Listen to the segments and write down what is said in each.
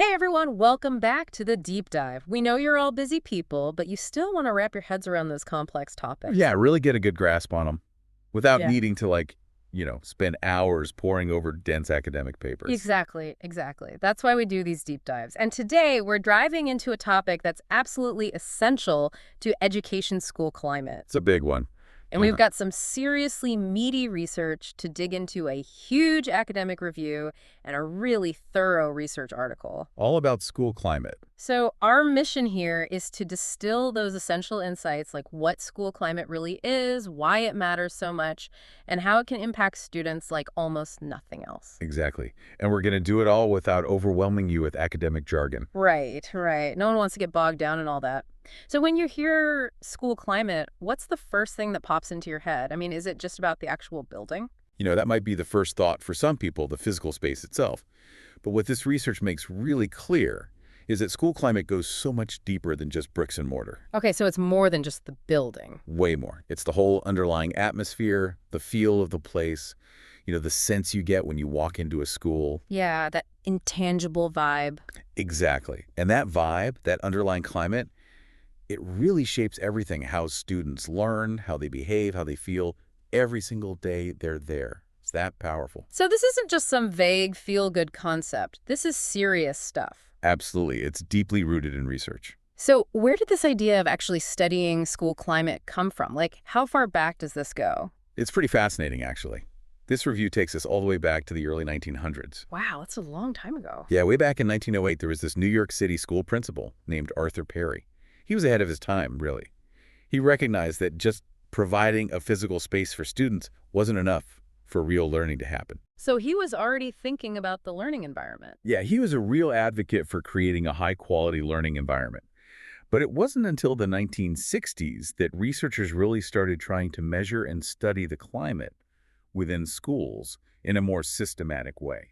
Hey everyone, welcome back to the deep dive. We know you're all busy people, but you still want to wrap your heads around those complex topics. Yeah, really get a good grasp on them without Yeah. needing to, spend hours poring over dense academic papers. Exactly. That's why we do these deep dives. And today we're diving into a topic that's absolutely essential to education school climate. It's a big one. And we've got some seriously meaty research to dig into a huge academic review and a really thorough research article. All about school climate. So our mission here is to distill those essential insights like what school climate really is, why it matters so much, and how it can impact students like almost nothing else. Exactly. And we're going to do it all without overwhelming you with academic jargon. Right. No one wants to get bogged down in all that. So when you hear school climate, what's the first thing that pops into your head? I mean, is it just about the actual building? That might be the first thought for some people, the physical space itself. But what this research makes really clear is that school climate goes so much deeper than just bricks and mortar. Okay, so it's more than just the building. Way more. It's the whole underlying atmosphere, the feel of the place, the sense you get when you walk into a school. Yeah, that intangible vibe. Exactly. And that vibe, that underlying climate, it really shapes everything, how students learn, how they behave, how they feel every single day they're there. It's that powerful. So this isn't just some vague feel-good concept. This is serious stuff. Absolutely. It's deeply rooted in research. So where did this idea of actually studying school climate come from? Like, how far back does this go? It's pretty fascinating, actually. This review takes us all the way back to the early 1900s. Wow, that's a long time ago. Yeah, way back in 1908, there was this New York City school principal named Arthur Perry. He was ahead of his time, really. He recognized that just providing a physical space for students wasn't enough for real learning to happen. So he was already thinking about the learning environment. Yeah, he was a real advocate for creating a high-quality learning environment. But it wasn't until the 1960s that researchers really started trying to measure and study the climate within schools in a more systematic way.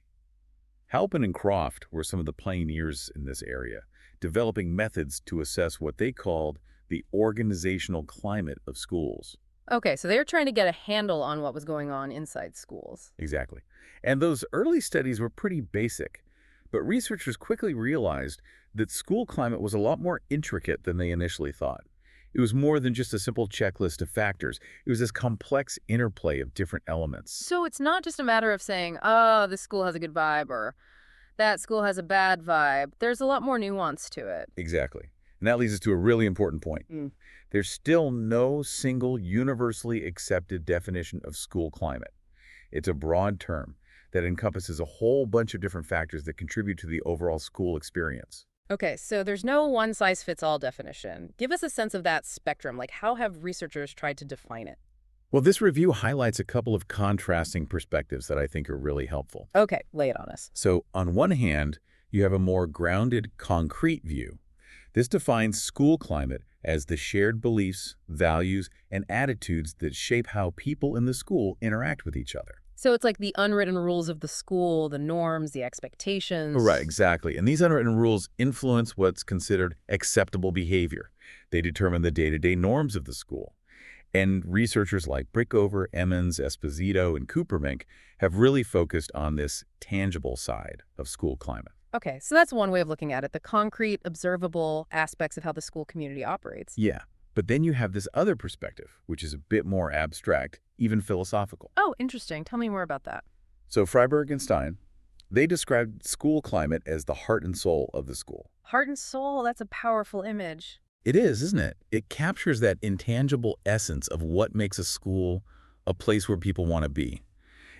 Halpin and Croft were some of the pioneers in this area, developing methods to assess what they called the organizational climate of schools. Okay, so they were trying to get a handle on what was going on inside schools. Exactly. And those early studies were pretty basic, but researchers quickly realized that school climate was a lot more intricate than they initially thought. It was more than just a simple checklist of factors. It was this complex interplay of different elements. So it's not just a matter of saying, oh, this school has a good vibe or that school has a bad vibe. There's a lot more nuance to it. Exactly. And that leads us to a really important point. Mm. There's still no single universally accepted definition of school climate. It's a broad term that encompasses a whole bunch of different factors that contribute to the overall school experience. Okay, so there's no one-size-fits-all definition. Give us a sense of that spectrum. Like, how have researchers tried to define it? Well, this review highlights a couple of contrasting perspectives that I think are really helpful. Okay, lay it on us. So, on one hand, you have a more grounded, concrete view. This defines school climate as the shared beliefs, values, and attitudes that shape how people in the school interact with each other. So it's like the unwritten rules of the school, the norms, the expectations. Right, exactly. And these unwritten rules influence what's considered acceptable behavior. They determine the day-to-day norms of the school. And researchers like Brickover, Emmons, Esposito, and Coopermink have really focused on this tangible side of school climate. Okay, so that's one way of looking at it, the concrete, observable aspects of how the school community operates. Yeah, but then you have this other perspective, which is a bit more abstract, even philosophical. Oh, interesting. Tell me more about that. So Freiberg and Stein, they described school climate as the heart and soul of the school. Heart and soul, that's a powerful image. It is, isn't it? It captures that intangible essence of what makes a school a place where people want to be.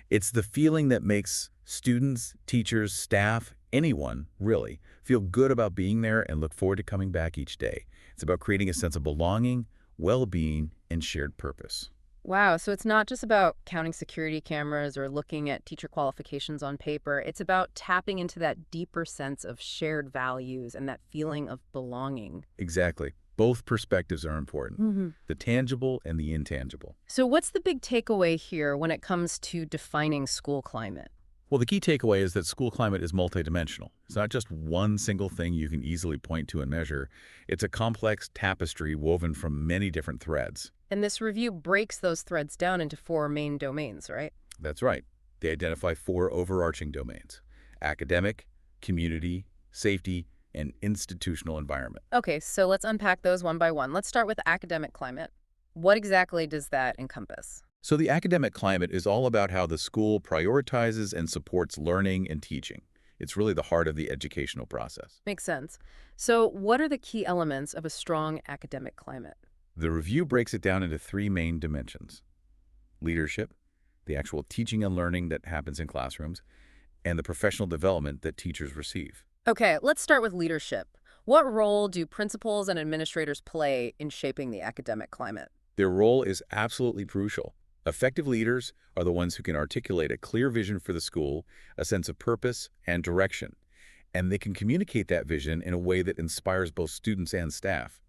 It's the feeling that makes students, teachers, staff, anyone, really, feel good about being there and look forward to coming back each day. It's about creating a sense of belonging, well-being, and shared purpose. Wow, so it's not just about counting security cameras or looking at teacher qualifications on paper. It's about tapping into that deeper sense of shared values and that feeling of belonging. Exactly. Both perspectives are important, Mm-hmm. the tangible and the intangible. So what's the big takeaway here when it comes to defining school climate? Well, the key takeaway is that school climate is multidimensional. It's not just one single thing you can easily point to and measure. It's a complex tapestry woven from many different threads. And this review breaks those threads down into 4 main domains, right? That's right. They identify 4 overarching domains: academic, community, safety, and institutional environment. Okay, so let's unpack those one by one. Let's start with academic climate. What exactly does that encompass? So the academic climate is all about how the school prioritizes and supports learning and teaching. It's really the heart of the educational process. Makes sense. So, what are the key elements of a strong academic climate? The review breaks it down into three main dimensions: leadership, the actual teaching and learning that happens in classrooms, and the professional development that teachers receive. Okay, let's start with leadership. What role do principals and administrators play in shaping the academic climate? Their role is absolutely crucial. Effective leaders are the ones who can articulate a clear vision for the school, a sense of purpose and direction, and they can communicate that vision in a way that inspires both students and staff.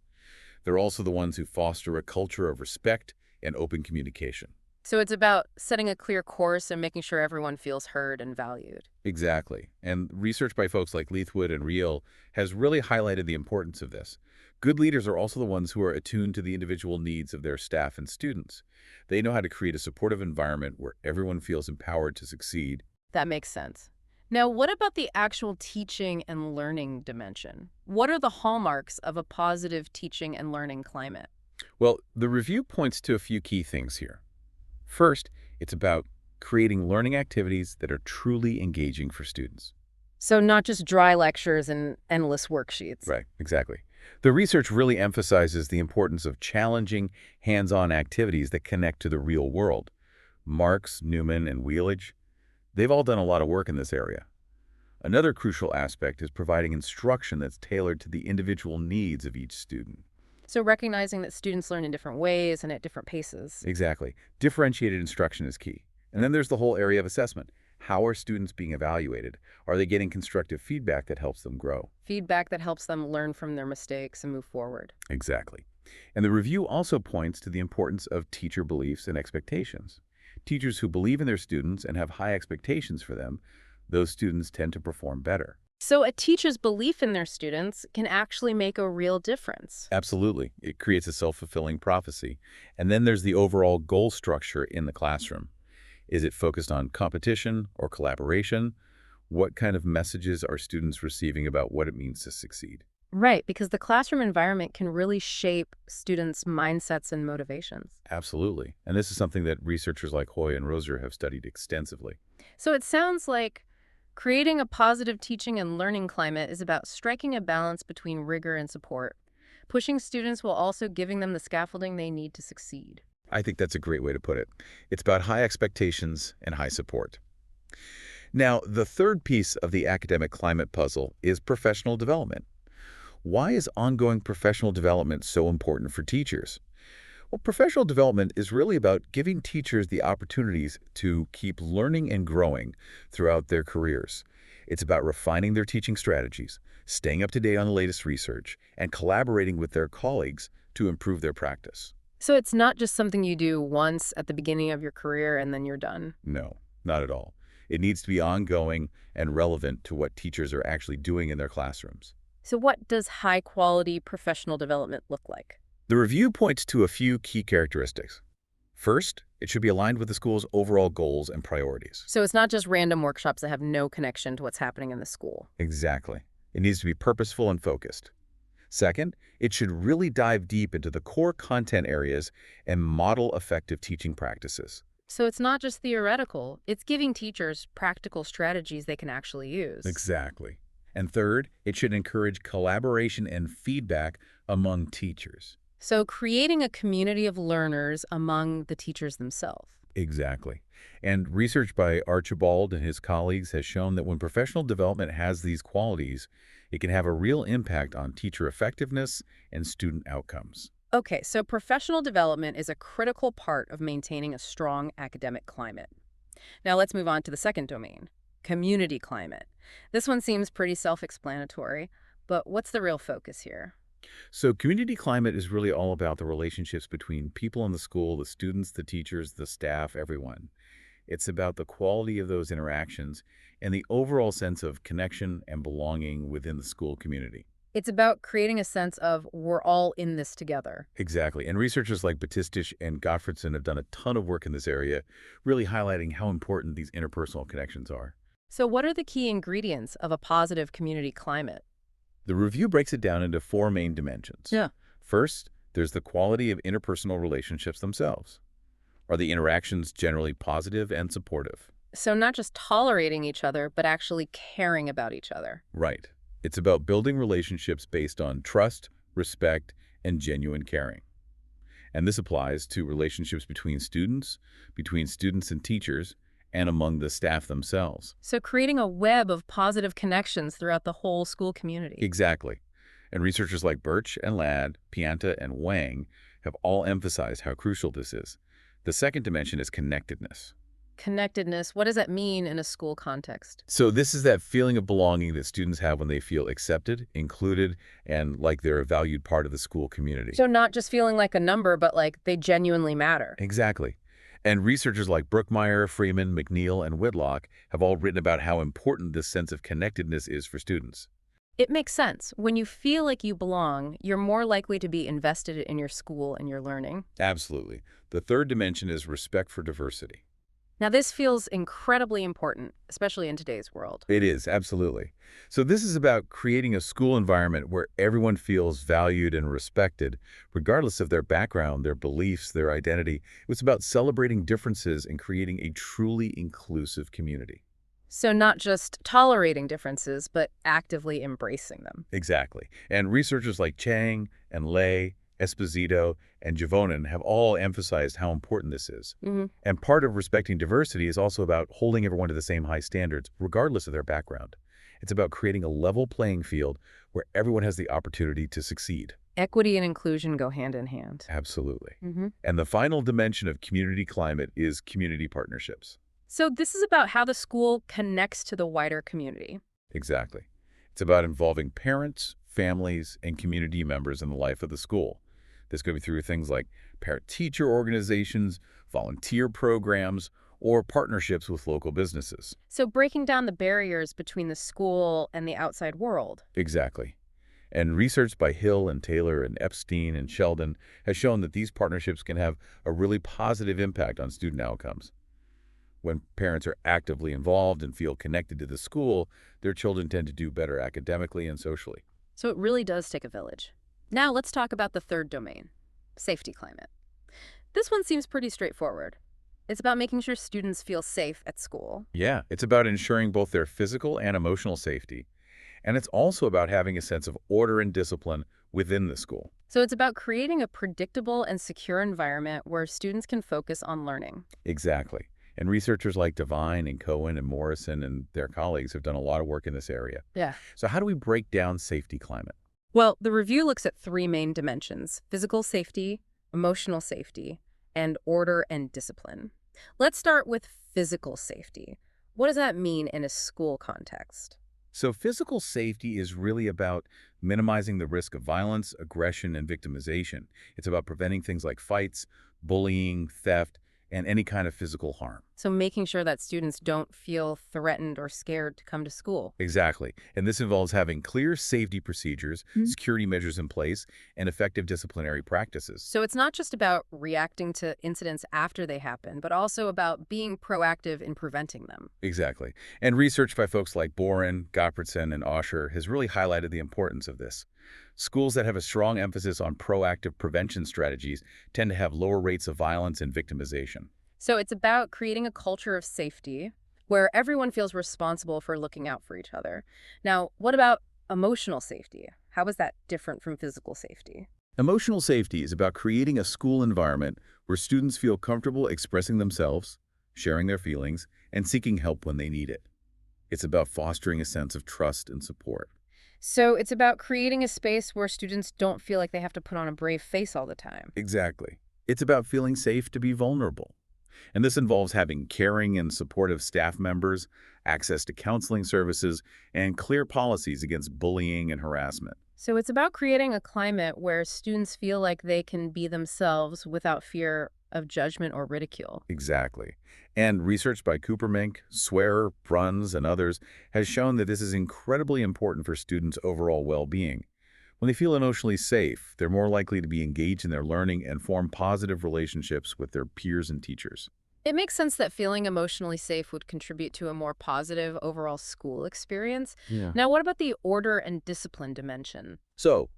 They're also the ones who foster a culture of respect and open communication. So, it's about setting a clear course and making sure everyone feels heard and valued. Exactly. And research by folks like Leithwood and Reel has really highlighted the importance of this. Good leaders are also the ones who are attuned to the individual needs of their staff and students. They know how to create a supportive environment where everyone feels empowered to succeed. That makes sense. Now, what about the actual teaching and learning dimension? What are the hallmarks of a positive teaching and learning climate? Well, the review points to a few key things here. First, it's about creating learning activities that are truly engaging for students. So, not just dry lectures and endless worksheets. Right, exactly. The research really emphasizes the importance of challenging, hands-on activities that connect to the real world. Marks, Newman, and Wheelage, they've all done a lot of work in this area. Another crucial aspect is providing instruction that's tailored to the individual needs of each student. So, recognizing that students learn in different ways and at different paces. Exactly. Differentiated instruction is key. And then there's the whole area of assessment. How are students being evaluated? Are they getting constructive feedback that helps them grow? Feedback that helps them learn from their mistakes and move forward. Exactly. And the review also points to the importance of teacher beliefs and expectations. Teachers who believe in their students and have high expectations for them, those students tend to perform better. So, a teacher's belief in their students can actually make a real difference. Absolutely. It creates a self-fulfilling prophecy. And then there's the overall goal structure in the classroom. Is it focused on competition or collaboration? What kind of messages are students receiving about what it means to succeed? Right, because the classroom environment can really shape students' mindsets and motivations. Absolutely. And this is something that researchers like Hoy and Roser have studied extensively. So, it sounds like creating a positive teaching and learning climate is about striking a balance between rigor and support, pushing students while also giving them the scaffolding they need to succeed. I think that's a great way to put it. It's about high expectations and high support. Now, the third piece of the academic climate puzzle is professional development. Why is ongoing professional development so important for teachers? Well, professional development is really about giving teachers the opportunities to keep learning and growing throughout their careers. It's about refining their teaching strategies, staying up to date on the latest research, and collaborating with their colleagues to improve their practice. So, it's not just something you do once at the beginning of your career and then you're done. No, not at all. It needs to be ongoing and relevant to what teachers are actually doing in their classrooms. So, what does high quality professional development look like? The review points to a few key characteristics. First, it should be aligned with the school's overall goals and priorities. So, it's not just random workshops that have no connection to what's happening in the school. Exactly. It needs to be purposeful and focused. Second, it should really dive deep into the core content areas and model effective teaching practices. So, it's not just theoretical, it's giving teachers practical strategies they can actually use. Exactly. And third, it should encourage collaboration and feedback among teachers. So, creating a community of learners among the teachers themselves. Exactly. And research by Archibald and his colleagues has shown that when professional development has these qualities, it can have a real impact on teacher effectiveness and student outcomes. Okay, so professional development is a critical part of maintaining a strong academic climate. Now, let's move on to the second domain, community climate. This one seems pretty self-explanatory, but what's the real focus here? So community climate is really all about the relationships between people in the school, the students, the teachers, the staff, everyone. It's about the quality of those interactions and the overall sense of connection and belonging within the school community. It's about creating a sense of we're all in this together. Exactly. And researchers like Batistich and Gottfredson have done a ton of work in this area, really highlighting how important these interpersonal connections are. So what are the key ingredients of a positive community climate? The review breaks it down into four main dimensions. Yeah. First, there's the quality of interpersonal relationships themselves. Are the interactions generally positive and supportive? So not just tolerating each other, but actually caring about each other. Right. It's about building relationships based on trust, respect, and genuine caring. And this applies to relationships between students and teachers, and among the staff themselves. So creating a web of positive connections throughout the whole school community. Exactly. And researchers like Birch and Ladd, Pianta and Wang have all emphasized how crucial this is. The second dimension is connectedness. Connectedness, what does that mean in a school context? So this is that feeling of belonging that students have when they feel accepted, included, and like they're a valued part of the school community. So not just feeling like a number, but like they genuinely matter. Exactly. And researchers like Brookmeyer, Freeman, McNeil, and Whitlock have all written about how important this sense of connectedness is for students. It makes sense. When you feel like you belong, you're more likely to be invested in your school and your learning. Absolutely. The third dimension is respect for diversity. Now, this feels incredibly important, especially in today's world. It is, absolutely. So this is about creating a school environment where everyone feels valued and respected, regardless of their background, their beliefs, their identity. It's about celebrating differences and creating a truly inclusive community. So not just tolerating differences, but actively embracing them. Exactly. And researchers like Chang and Lei, Esposito, and Javonen have all emphasized how important this is. And part of respecting diversity is also about holding everyone to the same high standards, regardless of their background. It's about creating a level playing field where everyone has the opportunity to succeed. Equity and inclusion go hand in hand. Absolutely. hmm And the final dimension of community climate is community partnerships. So this is about how the school connects to the wider community. Exactly. It's about involving parents, families, and community members in the life of the school. This could be through things like parent-teacher organizations, volunteer programs, or partnerships with local businesses. So breaking down the barriers between the school and the outside world. Exactly. And research by Hill and Taylor and Epstein and Sheldon has shown that these partnerships can have a really positive impact on student outcomes. When parents are actively involved and feel connected to the school, their children tend to do better academically and socially. So it really does take a village. Now let's talk about the third domain, safety climate. This one seems pretty straightforward. It's about making sure students feel safe at school. Yeah, it's about ensuring both their physical and emotional safety. And it's also about having a sense of order and discipline within the school. So it's about creating a predictable and secure environment where students can focus on learning. Exactly. And researchers like Devine and Cohen and Morrison and their colleagues have done a lot of work in this area. Yeah. So how do we break down safety climate? Well, the review looks at three main dimensions: physical safety, emotional safety, and order and discipline. Let's start with physical safety. What does that mean in a school context? So physical safety is really about minimizing the risk of violence, aggression, and victimization. It's about preventing things like fights, bullying, theft, and any kind of physical harm. So making sure that students don't feel threatened or scared to come to school. Exactly. And this involves having clear safety procedures, security measures in place, and effective disciplinary practices. So it's not just about reacting to incidents after they happen, but also about being proactive in preventing them. Exactly. And research by folks like Boren, Gottfredson, and Osher has really highlighted the importance of this. Schools that have a strong emphasis on proactive prevention strategies tend to have lower rates of violence and victimization. So it's about creating a culture of safety where everyone feels responsible for looking out for each other. Now, what about emotional safety? How is that different from physical safety? Emotional safety is about creating a school environment where students feel comfortable expressing themselves, sharing their feelings, and seeking help when they need it. It's about fostering a sense of trust and support. So it's about creating a space where students don't feel like they have to put on a brave face all the time. Exactly. It's about feeling safe to be vulnerable. And this involves having caring and supportive staff members, access to counseling services, and clear policies against bullying and harassment. So it's about creating a climate where students feel like they can be themselves without fear of judgment or ridicule. Exactly. And research by Coopermink, Swearer, Bruns, and others has shown that this is incredibly important for students' overall well-being. When they feel emotionally safe, they're more likely to be engaged in their learning and form positive relationships with their peers and teachers. It makes sense that feeling emotionally safe would contribute to a more positive overall school experience. Yeah. Now, what about the order and discipline dimension? So,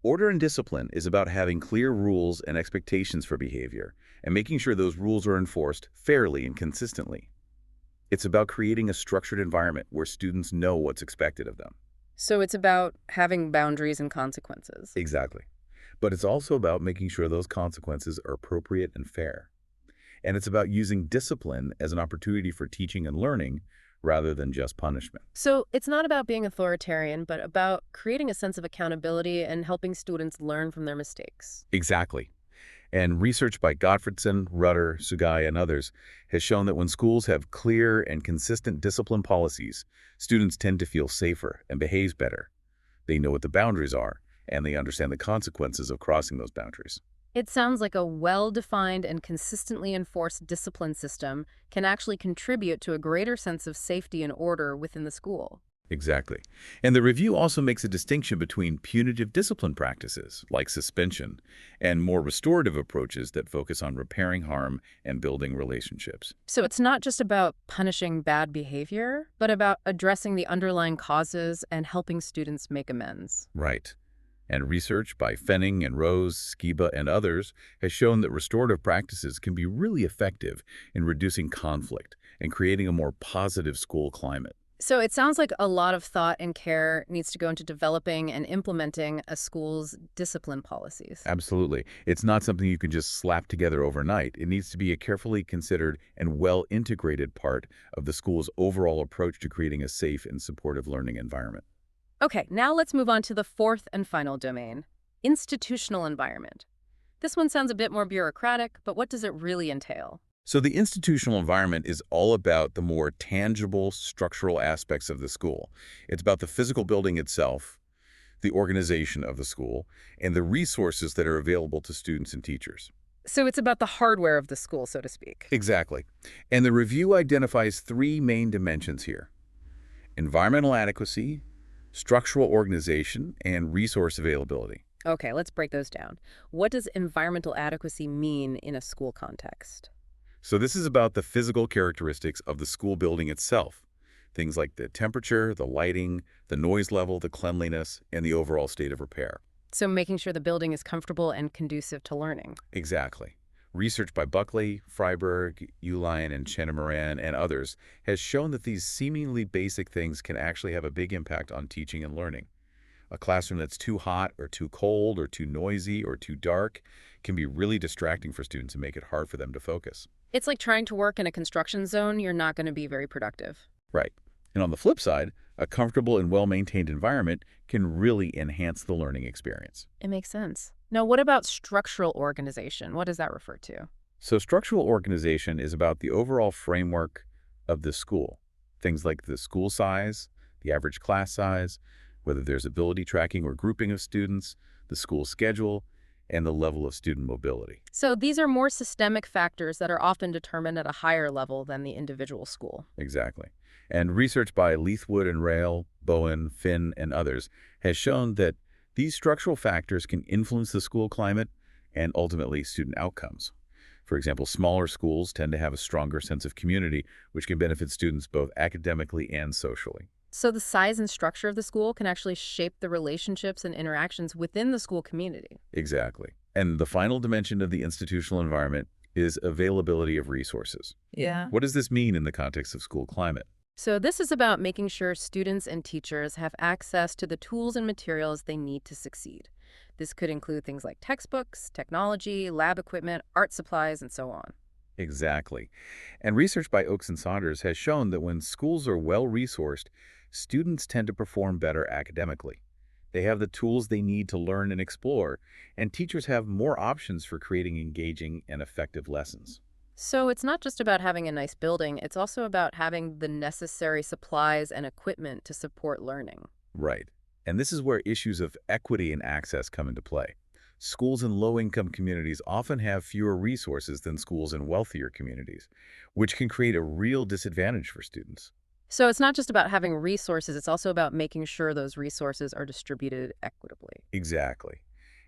order and discipline is about having clear rules and expectations for behavior and making sure those rules are enforced fairly and consistently. It's about creating a structured environment where students know what's expected of them. So it's about having boundaries and consequences. Exactly. But it's also about making sure those consequences are appropriate and fair. And it's about using discipline as an opportunity for teaching and learning rather than just punishment. So it's not about being authoritarian, but about creating a sense of accountability and helping students learn from their mistakes. Exactly. And research by Gottfredson, Rutter, Sugai, and others has shown that when schools have clear and consistent discipline policies, students tend to feel safer and behave better. They know what the boundaries are, and they understand the consequences of crossing those boundaries. It sounds like a well-defined and consistently enforced discipline system can actually contribute to a greater sense of safety and order within the school. Exactly. And the review also makes a distinction between punitive discipline practices, like suspension, and more restorative approaches that focus on repairing harm and building relationships. So it's not just about punishing bad behavior, but about addressing the underlying causes and helping students make amends. Right. And research by Fenning and Rose, Skiba, and others has shown that restorative practices can be really effective in reducing conflict and creating a more positive school climate. So it sounds like a lot of thought and care needs to go into developing and implementing a school's discipline policies. Absolutely. It's not something you can just slap together overnight. It needs to be a carefully considered and well-integrated part of the school's overall approach to creating a safe and supportive learning environment. Okay, now let's move on to the fourth and final domain, institutional environment. This one sounds a bit more bureaucratic, but what does it really entail? So the institutional environment is all about the more tangible structural aspects of the school. It's about the physical building itself, the organization of the school, and the resources that are available to students and teachers. So it's about the hardware of the school, so to speak. Exactly. And the review identifies three main dimensions here: environmental adequacy, structural organization, and resource availability. Okay, let's break those down. What does environmental adequacy mean in a school context? So this is about the physical characteristics of the school building itself. Things like the temperature, the lighting, the noise level, the cleanliness, and the overall state of repair. So making sure the building is comfortable and conducive to learning. Exactly. Research by Buckley, Freiberg, Uline, and Chenamoran, and others has shown that these seemingly basic things can actually have a big impact on teaching and learning. A classroom that's too hot or too cold or too noisy or too dark can be really distracting for students and make it hard for them to focus. It's like trying to work in a construction zone. You're not going to be very productive. Right. And on the flip side, a comfortable and well-maintained environment can really enhance the learning experience. It makes sense. Now, what about structural organization? What does that refer to? So structural organization is about the overall framework of the school. Things like the school size, the average class size, whether there's ability tracking or grouping of students, the school schedule, and the level of student mobility. So these are more systemic factors that are often determined at a higher level than the individual school. Exactly. And research by Leithwood and Rail, Bowen, Finn, and others has shown that these structural factors can influence the school climate and ultimately student outcomes. For example, smaller schools tend to have a stronger sense of community, which can benefit students both academically and socially. So the size and structure of the school can actually shape the relationships and interactions within the school community. Exactly. And the final dimension of the institutional environment is availability of resources. Yeah. What does this mean in the context of school climate? So this is about making sure students and teachers have access to the tools and materials they need to succeed. This could include things like textbooks, technology, lab equipment, art supplies, and so on. Exactly. And research by Oakes and Saunders has shown that when schools are well-resourced, students tend to perform better academically. They have the tools they need to learn and explore, and teachers have more options for creating engaging and effective lessons. So it's not just about having a nice building, it's also about having the necessary supplies and equipment to support learning. Right. And this is where issues of equity and access come into play. Schools in low-income communities often have fewer resources than schools in wealthier communities, which can create a real disadvantage for students. So it's not just about having resources, it's also about making sure those resources are distributed equitably. Exactly.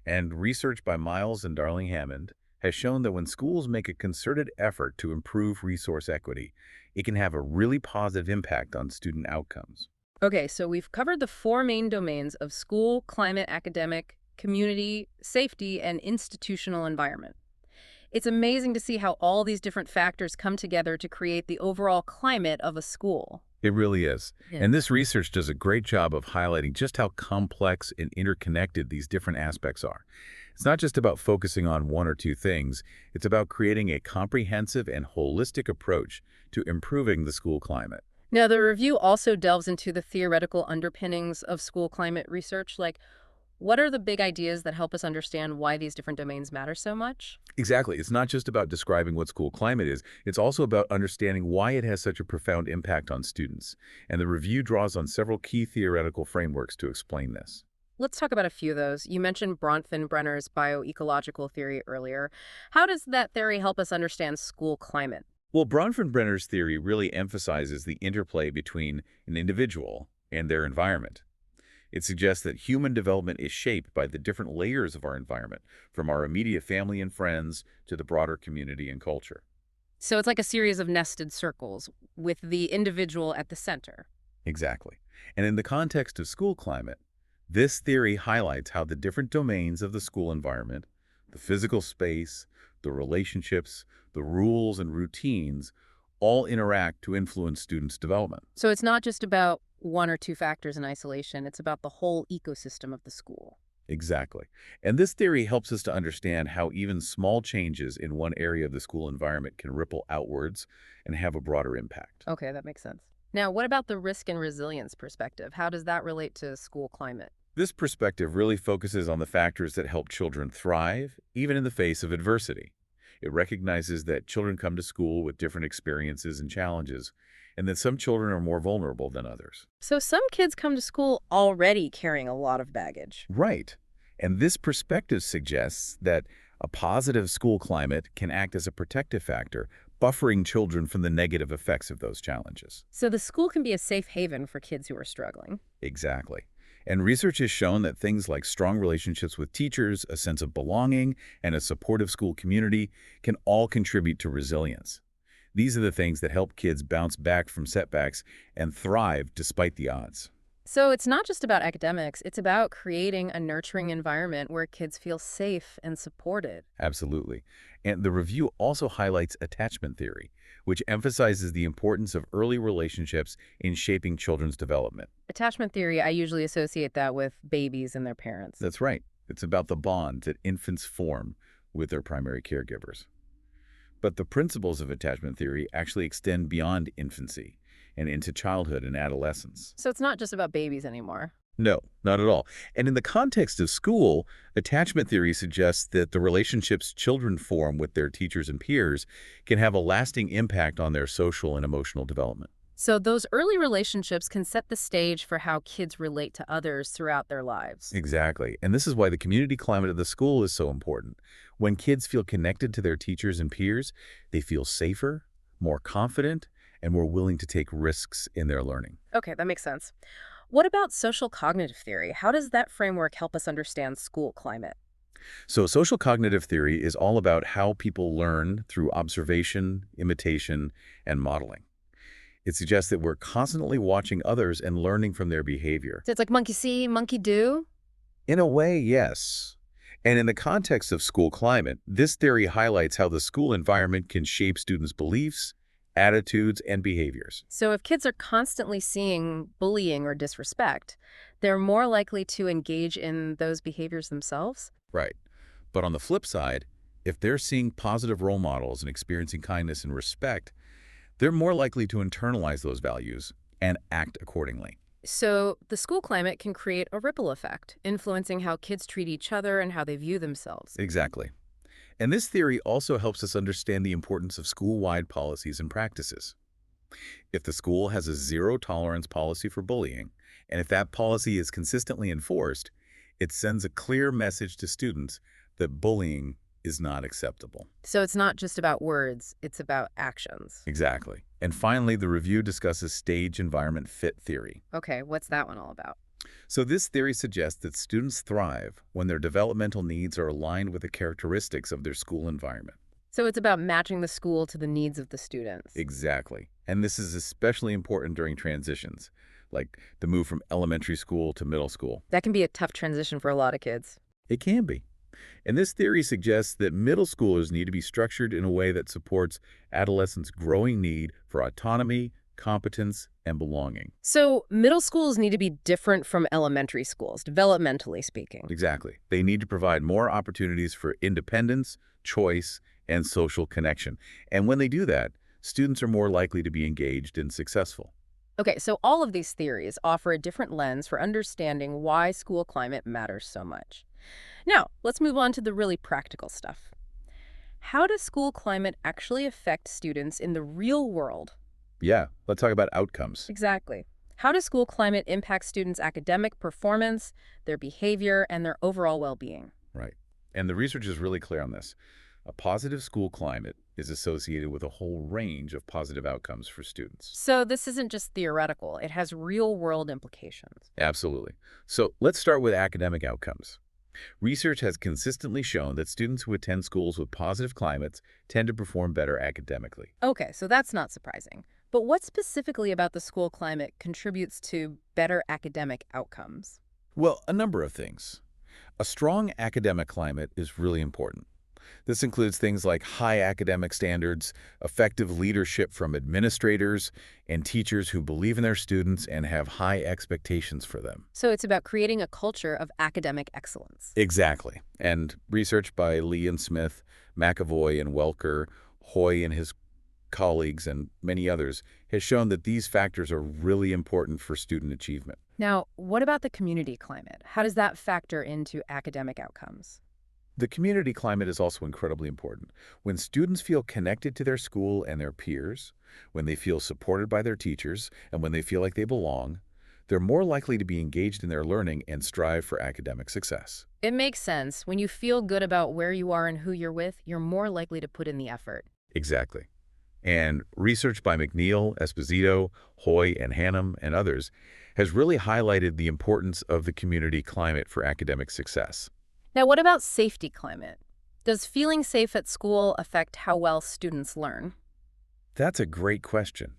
And research by Miles and Darling Hammond has shown that when schools make a concerted effort to improve resource equity, it can have a really positive impact on student outcomes. Okay, so we've covered the four main domains of school, climate, academic, community, safety, and institutional environment. It's amazing to see how all these different factors come together to create the overall climate of a school. It really is. Yeah. And this research does a great job of highlighting just how complex and interconnected these different aspects are. It's not just about focusing on one or two things, it's about creating a comprehensive and holistic approach to improving the school climate. Now, the review also delves into the theoretical underpinnings of school climate research, like what are the big ideas that help us understand why these different domains matter so much? Exactly. It's not just about describing what school climate is, it's also about understanding why it has such a profound impact on students. And the review draws on several key theoretical frameworks to explain this. Let's talk about a few of those. You mentioned Bronfenbrenner's bioecological theory earlier. How does that theory help us understand school climate? Well, Bronfenbrenner's theory really emphasizes the interplay between an individual and their environment. It suggests that human development is shaped by the different layers of our environment, from our immediate family and friends to the broader community and culture. So it's like a series of nested circles with the individual at the center. Exactly. And in the context of school climate, this theory highlights how the different domains of the school environment, the physical space, the relationships, the rules and routines, all interact to influence students' development. So it's not just about one or two factors in isolation, it's about the whole ecosystem of the school. Exactly. And this theory helps us to understand how even small changes in one area of the school environment can ripple outwards and have a broader impact. Okay, that makes sense. Now, what about the risk and resilience perspective? How does that relate to school climate? This perspective really focuses on the factors that help children thrive, even in the face of adversity. It recognizes that children come to school with different experiences and challenges, and that some children are more vulnerable than others. So some kids come to school already carrying a lot of baggage. Right. And this perspective suggests that a positive school climate can act as a protective factor, buffering children from the negative effects of those challenges. So the school can be a safe haven for kids who are struggling. Exactly. And research has shown that things like strong relationships with teachers, a sense of belonging, and a supportive school community can all contribute to resilience. These are the things that help kids bounce back from setbacks and thrive despite the odds. So it's not just about academics, it's about creating a nurturing environment where kids feel safe and supported. Absolutely. And the review also highlights attachment theory, which emphasizes the importance of early relationships in shaping children's development. Attachment theory, I usually associate that with babies and their parents. That's right. It's about the bond that infants form with their primary caregivers. But the principles of attachment theory actually extend beyond infancy and into childhood and adolescence. So it's not just about babies anymore. No, not at all. And in the context of school, attachment theory suggests that the relationships children form with their teachers and peers can have a lasting impact on their social and emotional development. So those early relationships can set the stage for how kids relate to others throughout their lives. Exactly. And this is why the community climate of the school is so important. When kids feel connected to their teachers and peers, they feel safer, more confident, and more willing to take risks in their learning. Okay, that makes sense. What about social cognitive theory? How does that framework help us understand school climate? So social cognitive theory is all about how people learn through observation, imitation, and modeling. It suggests that we're constantly watching others and learning from their behavior. So it's like monkey see, monkey do? In a way, yes. And in the context of school climate, this theory highlights how the school environment can shape students' beliefs, attitudes, and behaviors. So if kids are constantly seeing bullying or disrespect, they're more likely to engage in those behaviors themselves? Right. But on the flip side, if they're seeing positive role models and experiencing kindness and respect, they're more likely to internalize those values and act accordingly. So the school climate can create a ripple effect, influencing how kids treat each other and how they view themselves. Exactly. And this theory also helps us understand the importance of school-wide policies and practices. If the school has a zero-tolerance policy for bullying, and if that policy is consistently enforced, it sends a clear message to students that bullying is not acceptable. So it's not just about words, it's about actions. Exactly. And finally, the review discusses stage environment fit theory. Okay, what's that one all about? So this theory suggests that students thrive when their developmental needs are aligned with the characteristics of their school environment. So it's about matching the school to the needs of the students. Exactly. And this is especially important during transitions, like the move from elementary school to middle school. That can be a tough transition for a lot of kids. It can be. And this theory suggests that middle schoolers need to be structured in a way that supports adolescents' growing need for autonomy, competence, and belonging. So middle schools need to be different from elementary schools, developmentally speaking. Exactly. They need to provide more opportunities for independence, choice, and social connection. And when they do that, students are more likely to be engaged and successful. Okay, so all of these theories offer a different lens for understanding why school climate matters so much. Now, let's move on to the really practical stuff. How does school climate actually affect students in the real world? Yeah, let's talk about outcomes. Exactly. How does school climate impact students' academic performance, their behavior, and their overall well-being? Right. And the research is really clear on this. A positive school climate is associated with a whole range of positive outcomes for students. So this isn't just theoretical, it has real-world implications. Absolutely. So let's start with academic outcomes. Research has consistently shown that students who attend schools with positive climates tend to perform better academically. Okay, so that's not surprising. But what specifically about the school climate contributes to better academic outcomes? Well, a number of things. A strong academic climate is really important. This includes things like high academic standards, effective leadership from administrators, and teachers who believe in their students and have high expectations for them. So it's about creating a culture of academic excellence. Exactly. And research by Lee and Smith, McAvoy and Welker, Hoy and his colleagues, and many others has shown that these factors are really important for student achievement. Now, what about the community climate? How does that factor into academic outcomes? The community climate is also incredibly important. When students feel connected to their school and their peers, when they feel supported by their teachers, and when they feel like they belong, they're more likely to be engaged in their learning and strive for academic success. It makes sense. When you feel good about where you are and who you're with, you're more likely to put in the effort. Exactly. And research by McNeil, Esposito, Hoy, and Hannum, and others has really highlighted the importance of the community climate for academic success. Now, what about safety climate? Does feeling safe at school affect how well students learn? That's a great question.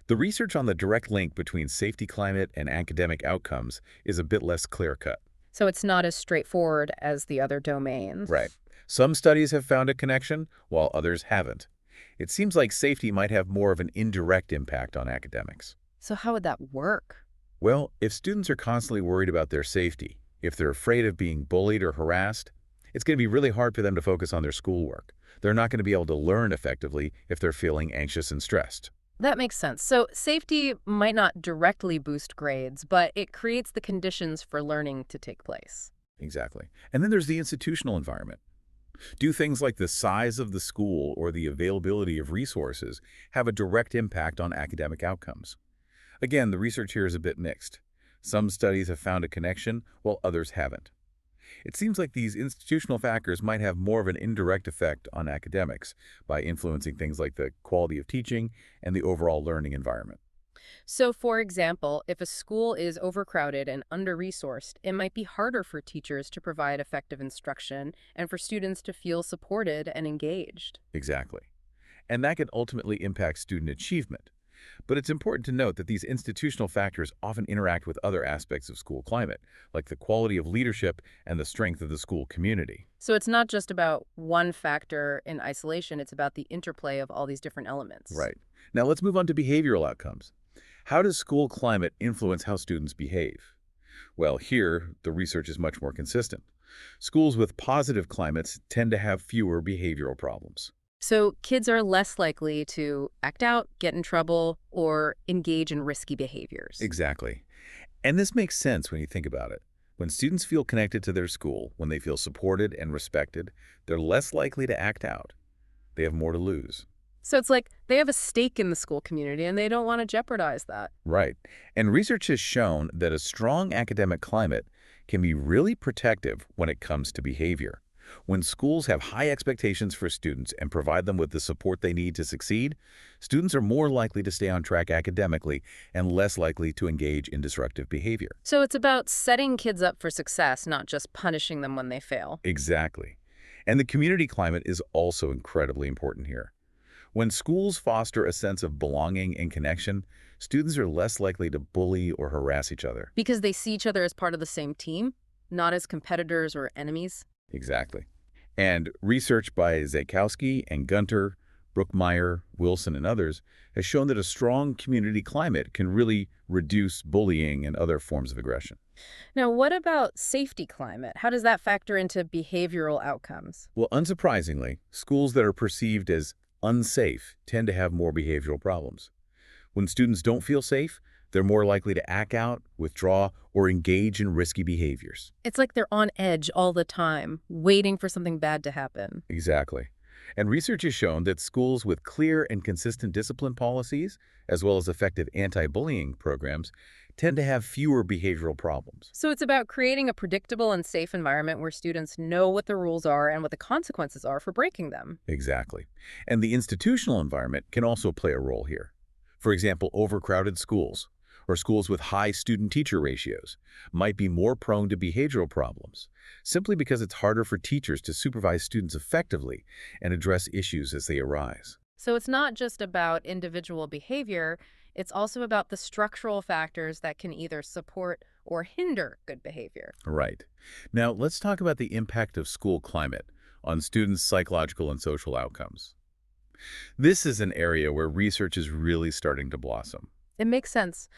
The research on the direct link between safety climate and academic outcomes is a bit less clear-cut. So it's not as straightforward as the other domains. Right. Some studies have found a connection, while others haven't. It seems like safety might have more of an indirect impact on academics. So how would that work? Well, if students are constantly worried about their safety, if they're afraid of being bullied or harassed, it's going to be really hard for them to focus on their schoolwork. They're not going to be able to learn effectively if they're feeling anxious and stressed. That makes sense. So safety might not directly boost grades, but it creates the conditions for learning to take place. Exactly. And then there's the institutional environment. Do things like the size of the school or the availability of resources have a direct impact on academic outcomes? Again, the research here is a bit mixed. Some studies have found a connection, while others haven't. It seems like these institutional factors might have more of an indirect effect on academics by influencing things like the quality of teaching and the overall learning environment. So, for example, if a school is overcrowded and under-resourced, it might be harder for teachers to provide effective instruction and for students to feel supported and engaged. Exactly. And that can ultimately impact student achievement. But it's important to note that these institutional factors often interact with other aspects of school climate, like the quality of leadership and the strength of the school community. So it's not just about one factor in isolation, it's about the interplay of all these different elements. Right. Now let's move on to behavioral outcomes. How does school climate influence how students behave? Well, here, the research is much more consistent. Schools with positive climates tend to have fewer behavioral problems. So kids are less likely to act out, get in trouble, or engage in risky behaviors. Exactly. And this makes sense when you think about it. When students feel connected to their school, when they feel supported and respected, they're less likely to act out. They have more to lose. So it's like they have a stake in the school community and they don't want to jeopardize that. Right. And research has shown that a strong academic climate can be really protective when it comes to behavior. When schools have high expectations for students and provide them with the support they need to succeed, students are more likely to stay on track academically and less likely to engage in disruptive behavior. So it's about setting kids up for success, not just punishing them when they fail. Exactly. And the community climate is also incredibly important here. When schools foster a sense of belonging and connection, students are less likely to bully or harass each other. Because they see each other as part of the same team, not as competitors or enemies. Exactly. And research by Zakowski and Gunter, Brookmeyer, Wilson, and others has shown that a strong community climate can really reduce bullying and other forms of aggression. Now, what about safety climate? How does that factor into behavioral outcomes? Well, unsurprisingly, schools that are perceived as unsafe tend to have more behavioral problems. When students don't feel safe, they're more likely to act out, withdraw, or engage in risky behaviors. It's like they're on edge all the time, waiting for something bad to happen. Exactly. And research has shown that schools with clear and consistent discipline policies, as well as effective anti-bullying programs, tend to have fewer behavioral problems. So it's about creating a predictable and safe environment where students know what the rules are and what the consequences are for breaking them. Exactly. And the institutional environment can also play a role here. For example, overcrowded schools, or schools with high student-teacher ratios, might be more prone to behavioral problems, simply because it's harder for teachers to supervise students effectively and address issues as they arise. So it's not just about individual behavior, it's also about the structural factors that can either support or hinder good behavior. Right. Now, let's talk about the impact of school climate on students' psychological and social outcomes. This is an area where research is really starting to blossom. It makes sense.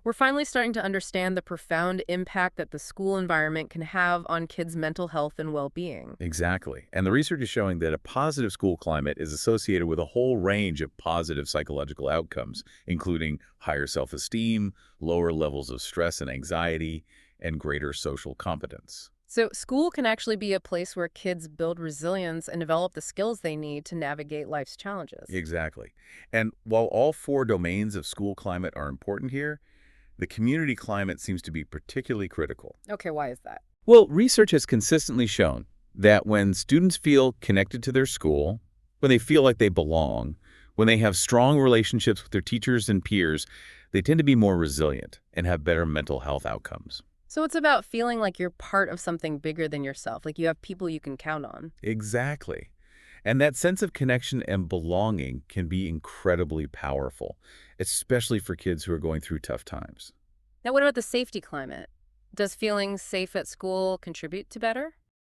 We're finally starting to understand the profound impact that the school environment can have on kids' mental health and well-being. Exactly. And the research is showing that a positive school climate is associated with a whole range of positive psychological outcomes, including higher self-esteem, lower levels of stress and anxiety, and greater social competence. So school can actually be a place where kids build resilience and develop the skills they need to navigate life's challenges. Exactly. And while all four domains of school climate are important here, the community climate seems to be particularly critical. Okay, why is that? Well, research has consistently shown that when students feel connected to their school, when they feel like they belong, when they have strong relationships with their teachers and peers, they tend to be more resilient and have better mental health outcomes. So it's about feeling like you're part of something bigger than yourself, like you have people you can count on. Exactly. And that sense of connection and belonging can be incredibly powerful, especially for kids who are going through tough times. Now, what about the safety climate? Does feeling safe at school contribute to better?